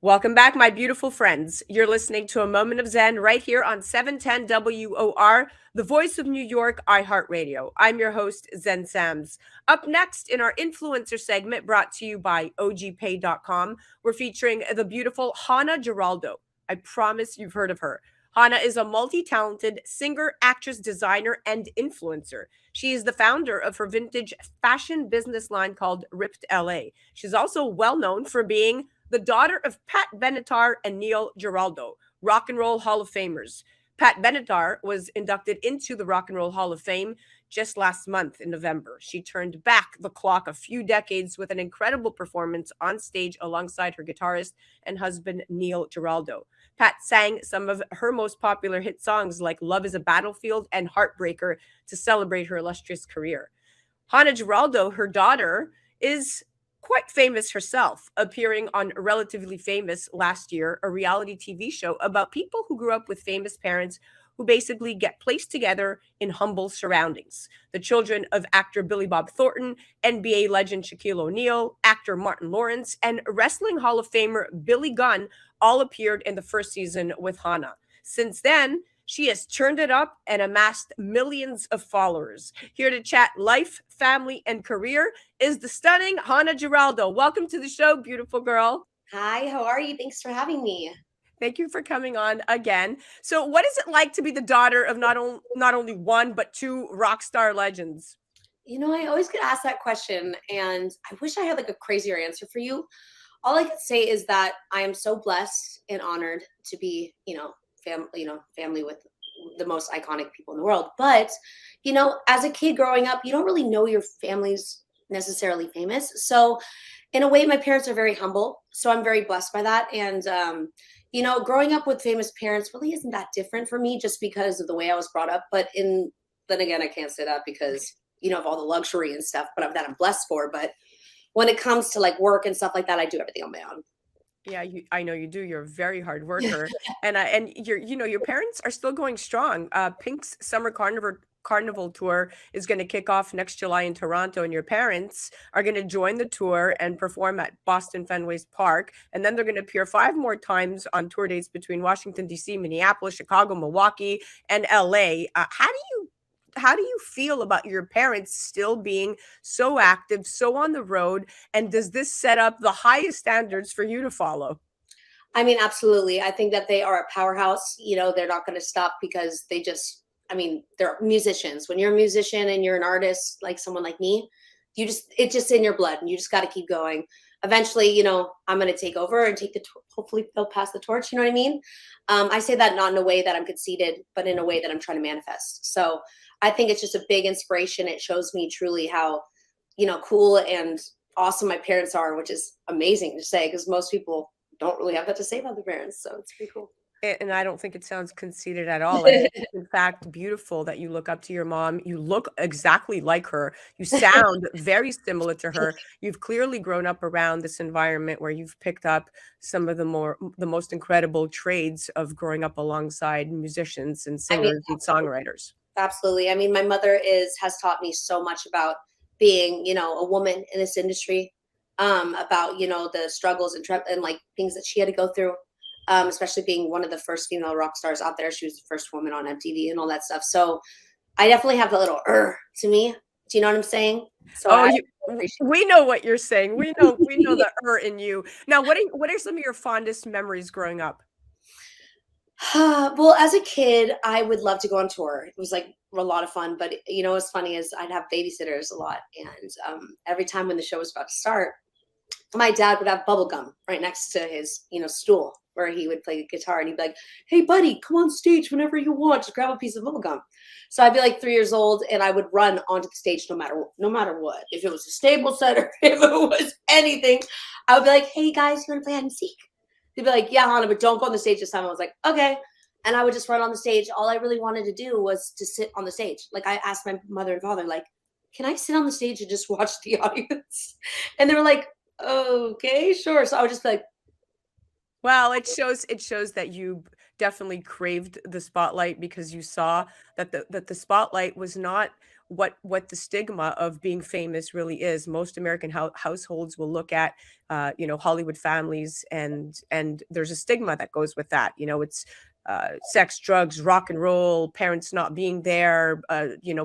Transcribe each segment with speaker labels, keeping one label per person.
Speaker 1: Welcome back, my beautiful friends. You're listening to A Moment of Zen right here on 710 WOR, the voice of New York, iHeartRadio. I'm your host, Zen Sams. Up next in our influencer segment brought to you by OGPay.com, we're featuring the beautiful Hana Giraldo. I promise you've heard of her. Hana is a multi talented singer, actress, designer, and influencer. She is the founder of her vintage fashion business line called Ripped LA. She's also well known for being the daughter of Pat Benatar and Neil Giraldo, Rock and Roll Hall of Famers. Pat Benatar was inducted into the Rock and Roll Hall of Fame just last month in November. She turned back the clock a few decades with an incredible performance on stage alongside her guitarist and husband, Neil Giraldo. Pat sang some of her most popular hit songs like Love is a Battlefield and Heartbreaker to celebrate her illustrious career. Hana Giraldo, her daughter, is quite famous herself, appearing on Relatively Famous last year, a reality TV show about people who grew up with famous parents who basically get placed together in humble surroundings. The children of actor Billy Bob Thornton, NBA legend Shaquille O'Neal, actor Martin Lawrence, and Wrestling Hall of Famer Billy Gunn all appeared in the first season with Hana. Since then, she has turned it up and amassed millions of followers. Here to chat life, family, and career is the stunning Hana Giraldo. Welcome to the show, beautiful girl.
Speaker 2: Hi, how are you? Thanks for having me.
Speaker 1: Thank you for coming on again. So, what is it like to be the daughter of not only one but two rock star legends?
Speaker 2: I always get asked that question, and I wish I had like a crazier answer for you. All I can say is that I am so blessed and honored to be, family with the most iconic people in the world. But, as a kid growing up, you don't really know your family's necessarily famous. So, in a way, my parents are very humble. So I'm very blessed by that. And growing up with famous parents really isn't that different for me just because of the way I was brought up. But then again, I can't say that because, of all the luxury and stuff, but that I'm blessed for. But when it comes to like work and stuff like that, I do everything on my own.
Speaker 1: Yeah, I know you do. You're a very hard worker, and your parents are still going strong. Pink's summer carnival tour is going to kick off next July in Toronto, and your parents are going to join the tour and perform at Boston Fenway's Park, and then they're going to appear five more times on tour dates between Washington D.C., Minneapolis, Chicago, Milwaukee, and L.A. How do you feel about your parents still being so active, so on the road, and does this set up the highest standards for you to follow?
Speaker 2: I mean, absolutely. I think that they are a powerhouse. They're not going to stop because they're musicians. When you're a musician and you're an artist, like someone like me, it's just in your blood and you just got to keep going. Eventually, I'm going to take over and hopefully they'll pass the torch. You know what I mean? I say that not in a way that I'm conceited, but in a way that I'm trying to manifest. So I think it's just a big inspiration. It shows me truly how, cool and awesome my parents are, which is amazing to say because most people don't really have that to say about their parents. So it's pretty cool.
Speaker 1: And I don't think it sounds conceited at all. I think it's in fact beautiful that you look up to your mom. You look exactly like her. You sound very similar to her. You've clearly grown up around this environment where you've picked up some of the most incredible trades of growing up alongside musicians and
Speaker 2: I mean,
Speaker 1: singers and songwriters.
Speaker 2: absolutely. I mean, my mother has taught me so much about being, a woman in this industry, about, the struggles and like things that she had to go through. Especially being one of the first female rock stars out there. She was the first woman on MTV and all that stuff. So I definitely have the little to me. Do you know what I'm saying? So
Speaker 1: Oh,
Speaker 2: I
Speaker 1: you
Speaker 2: appreciate
Speaker 1: we know what you're saying. We know
Speaker 2: it.
Speaker 1: the her in you. Now, what are some of your fondest memories growing up?
Speaker 2: Well, as a kid, I would love to go on tour. It was like a lot of fun, but what's funny is I'd have babysitters a lot, and every time when the show was about to start, my dad would have bubble gum right next to his, stool where he would play the guitar, and he'd be like, "Hey, buddy, come on stage whenever you want. Just grab a piece of bubble gum." So I'd be like 3 years old, and I would run onto the stage no matter what. If it was a stable set or if it was anything, I would be like, "Hey guys, you want to play hide and seek?" They'd be like, "Yeah, Hannah, but don't go on the stage this time." I was like, "Okay." And I would just run on the stage. All I really wanted to do was to sit on the stage. Like I asked my mother and father, like, "Can I sit on the stage and just watch the audience?" And they were like, "Okay, sure." So I would just be like,
Speaker 1: Well, it shows that you definitely craved the spotlight because you saw that the spotlight was not what the stigma of being famous really is. Most American households will look at Hollywood families, and there's a stigma that goes with that. It's sex, drugs, rock and roll, parents not being there,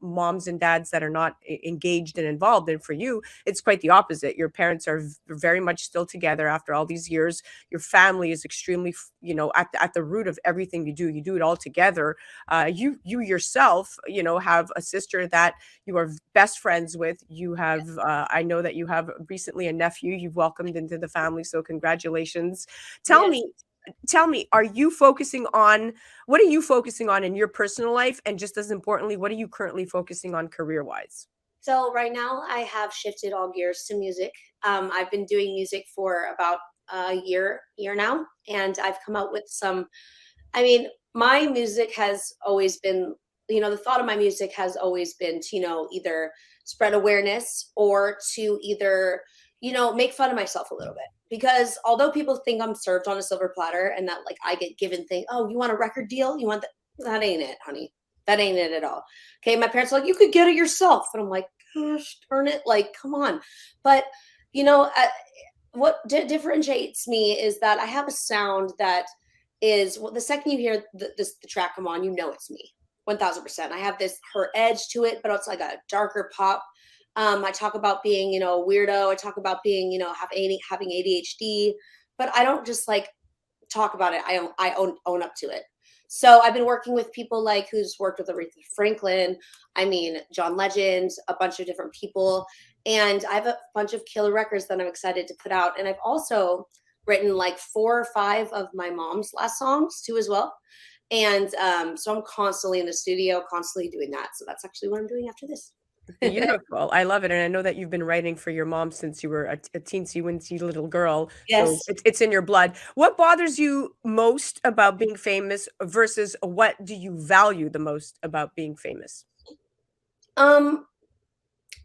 Speaker 1: moms and dads that are not engaged and involved. And for you, it's quite the opposite. Your parents are very much still together after all these years. Your family is extremely, at the root of everything you do. You do it all together. You yourself, have a sister that you are best friends with. You have, I know that you have recently a nephew you've welcomed into the family. So congratulations. Tell
Speaker 2: Yes.
Speaker 1: me, are you focusing on, what are you focusing on in your personal life? And just as importantly, what are you currently focusing on career wise?
Speaker 2: So right now I have shifted all gears to music. I've been doing music for about a year now, and I've come out with some. I mean, my music has always been, the thought of my music has always been to, either spread awareness or to either, make fun of myself a little bit. Because although people think I'm served on a silver platter and that like I get given things, oh, you want a record deal? You want that? That ain't it, honey. That ain't it at all. Okay. My parents are like, you could get it yourself. And I'm like, gosh, darn it. Like, come on. But, you know, uh, what differentiates me is that I have a sound that is, well, the second you hear the track come on, it's me 1000%. I have this her edge to it, but it's like a darker pop. I talk about being, a weirdo. I talk about being, having ADHD, but I don't just like talk about it. I own up to it. So I've been working with people like who's worked with Aretha Franklin, John Legend, a bunch of different people. And I have a bunch of killer records that I'm excited to put out. And I've also written like 4 or 5 of my mom's last songs too as well. And so I'm constantly in the studio, constantly doing that. So that's actually what I'm doing after this.
Speaker 1: Beautiful. I love it. And I know that you've been writing for your mom since you were a teensy wincy little girl. So
Speaker 2: Yes.
Speaker 1: it's in your blood. What bothers you most about being famous versus what do you value the most about being famous?
Speaker 2: Um,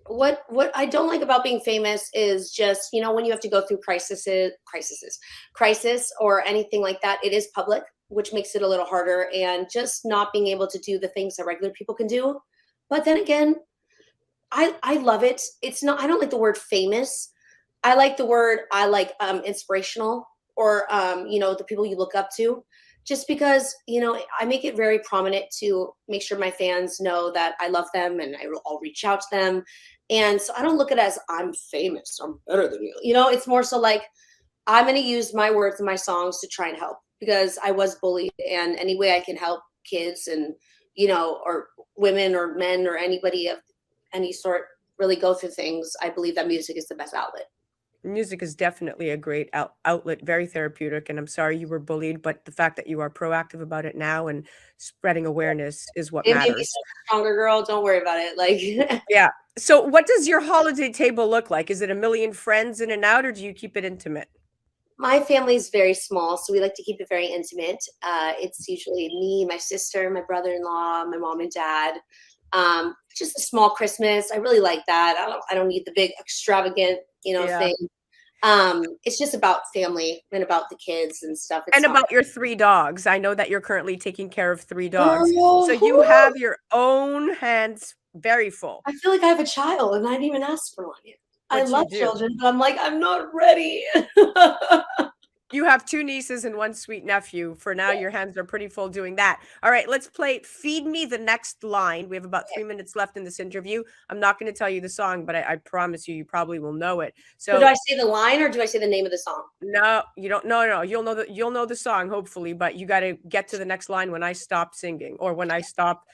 Speaker 2: what I don't like about being famous is just, when you have to go through crisis or anything like that, it is public, which makes it a little harder, and just not being able to do the things that regular people can do. But then again, I love it. It's not, I don't like the word famous. I like inspirational, or the people you look up to, just because, I make it very prominent to make sure my fans know that I love them, and I'll reach out to them. And so I don't look at it as I'm famous, I'm better than you. It's more so like I'm going to use my words and my songs to try and help, because I was bullied, and any way I can help kids and, or women or men or anybody of any sort really go through things, I believe that music is the best outlet.
Speaker 1: Music is definitely a great outlet, very therapeutic. And I'm sorry you were bullied, but the fact that you are proactive about it now and spreading awareness is what
Speaker 2: It made me
Speaker 1: matters.
Speaker 2: such a stronger girl. Don't worry about it. Like,
Speaker 1: Yeah. So, what does your holiday table look like? Is it a million friends in and out, or do you keep it intimate?
Speaker 2: my family is very small, so we like to keep it very intimate. It's usually me, my sister, my brother-in-law, my mom and dad. Just a small Christmas. I really like that. I don't need the big extravagant,
Speaker 1: Yeah.
Speaker 2: thing. It's just about family and about the kids and stuff.
Speaker 1: And
Speaker 2: It's not.
Speaker 1: about your 3 dogs. I know that you're currently taking care of 3 dogs. So you
Speaker 2: Oh,
Speaker 1: have your own hands very full,
Speaker 2: I feel like I have a child and I didn't even ask for one yet. I
Speaker 1: but you
Speaker 2: love
Speaker 1: do.
Speaker 2: children, but I'm like, I'm not ready.
Speaker 1: You have 2 nieces and 1 sweet nephew. For now, your hands are pretty full doing that. All right, let's play Feed Me the Next Line. We have about 3 minutes left in this interview. I'm not gonna tell you the song, but I promise you, you probably will know it.
Speaker 2: So do
Speaker 1: So
Speaker 2: I say the line or do I say the name of the song?
Speaker 1: no, you don't. No, no, you'll know the song hopefully, but you got to get to the next line when I stop singing or when I stop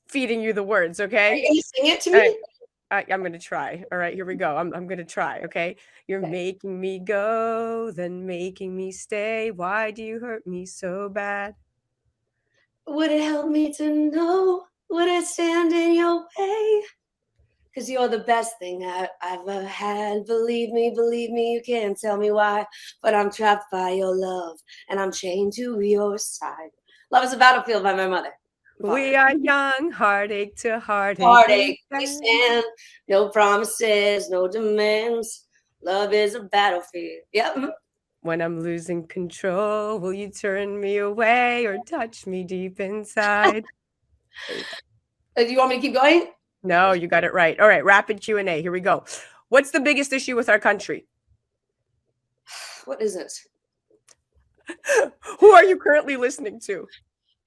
Speaker 1: feeding you the words.
Speaker 2: Are
Speaker 1: Okay.
Speaker 2: you gonna sing it to
Speaker 1: All right.
Speaker 2: me?
Speaker 1: I'm gonna try. All right, here we go. I'm gonna try. Okay. You're
Speaker 2: Okay.
Speaker 1: making me go, then making me stay. Why do you hurt me so bad?
Speaker 2: Would it help me to know? Would it stand in your way? Cause you're the best thing I've ever had. Believe me, you can't tell me why. But I'm trapped by your love, and I'm chained to your side. Love is a battlefield by my mother and father.
Speaker 1: We are young, heartache to heartache we
Speaker 2: Heartache, we
Speaker 1: stand.
Speaker 2: stand. No promises, no demands. Love is a battlefield. Yep.
Speaker 1: When I'm losing control, will you turn me away or touch me deep inside? There you go.
Speaker 2: Do you want me to keep going?
Speaker 1: No, you got it right. All right, rapid Q&A. Here we go. What's the biggest issue with our country?
Speaker 2: What is it?
Speaker 1: Who are you currently listening to?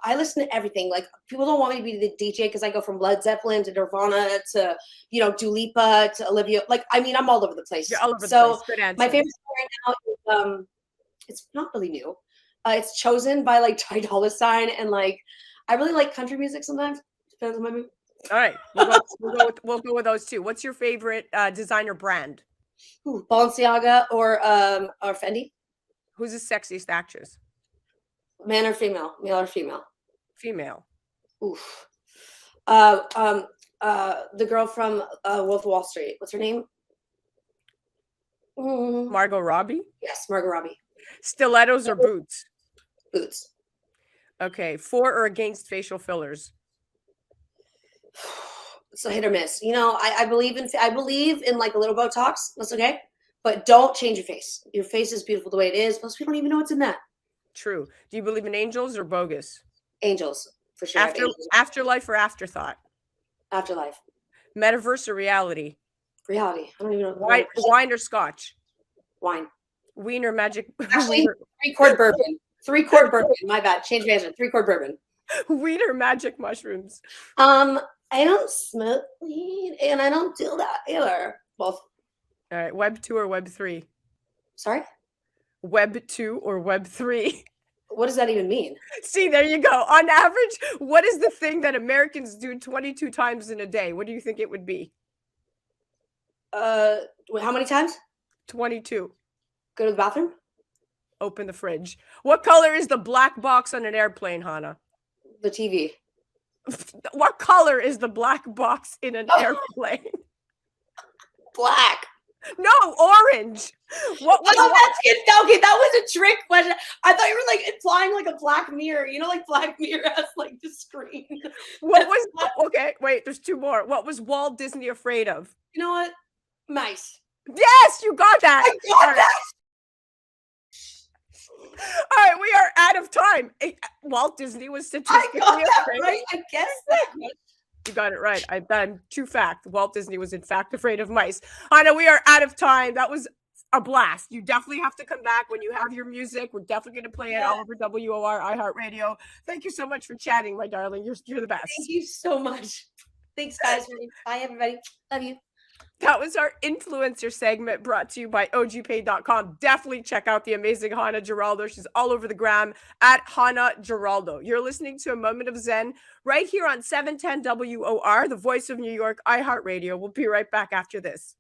Speaker 2: I listen to everything. Like, people don't want me to be the DJ because I go from Led Zeppelin to Nirvana to, Dua Lipa to Olivia. Like, I mean, I'm all over the place.
Speaker 1: You're all over the
Speaker 2: So
Speaker 1: place. Good answer.
Speaker 2: my favorite song right now is it's not really new. It's Chosen by like Ty Dolla $ign, and like I really like country music sometimes. Depends on my mood.
Speaker 1: All right, we'll go with those two. What's your favorite designer brand?
Speaker 2: Ooh, Balenciaga or Fendi.
Speaker 1: Who's the sexiest actress?
Speaker 2: Man or female? Male or female?
Speaker 1: Female.
Speaker 2: Oof. The girl from Wolf of Wall Street. What's her name?
Speaker 1: Margot Robbie?
Speaker 2: Yes, Margot Robbie.
Speaker 1: Stilettos or boots?
Speaker 2: Boots.
Speaker 1: Okay, for or against facial fillers?
Speaker 2: It's a hit or miss. I believe in like a little Botox. That's okay. But don't change your face. Your face is beautiful the way it is. Plus, we don't even know what's in that.
Speaker 1: True. Do you believe in angels or bogus?
Speaker 2: Angels, for sure.
Speaker 1: Afterlife or afterthought?
Speaker 2: Afterlife.
Speaker 1: Metaverse or reality?
Speaker 2: Reality. I don't even know.
Speaker 1: Wine or scotch?
Speaker 2: Wine.
Speaker 1: Wiener magic.
Speaker 2: Actually, 3-quart bourbon. 3-quart bourbon. My bad. Change my answer. 3-quart bourbon.
Speaker 1: Wiener magic mushrooms.
Speaker 2: I don't smoke weed and I don't do that either. Both.
Speaker 1: All right. Web 2 or Web 3?
Speaker 2: Sorry?
Speaker 1: Web 2 or Web 3?
Speaker 2: What does that even mean?
Speaker 1: See, there you go. On average, what is the thing that Americans do 22 times in a day? What do you think it would be?
Speaker 2: How many times?
Speaker 1: 22.
Speaker 2: Go to the bathroom?
Speaker 1: Open the fridge. What color is the black box on an airplane, Hana?
Speaker 2: The TV.
Speaker 1: What color is the black box in an airplane?
Speaker 2: Black.
Speaker 1: No, orange. What?
Speaker 2: Okay, that was a trick question. I thought you were like implying like a Black Mirror. Like Black Mirror has like the screen.
Speaker 1: Okay, wait, there's two more. What was Walt Disney afraid of?
Speaker 2: You know what? Mice.
Speaker 1: Yes, you got that.
Speaker 2: I got that.
Speaker 1: All right, we are out of time. Walt Disney was statistically
Speaker 2: I got that
Speaker 1: afraid.
Speaker 2: right. I guess that.
Speaker 1: You got it right. I've done true fact. Walt Disney was in fact afraid of mice. Anna, we are out of time. That was a blast. You definitely have to come back when you have your music. We're definitely going to play it all over WOR, iHeartRadio. Thank you so much for chatting, my darling. You're the best.
Speaker 2: Thank you so much. Thanks, guys. Bye, everybody. Love you.
Speaker 1: That was our influencer segment brought to you by ogpay.com. Definitely check out the amazing Hana Giraldo. She's all over the gram at Hana Giraldo. You're listening to A Moment of Zen right here on 710 WOR, the voice of New York, iHeartRadio. We'll be right back after this.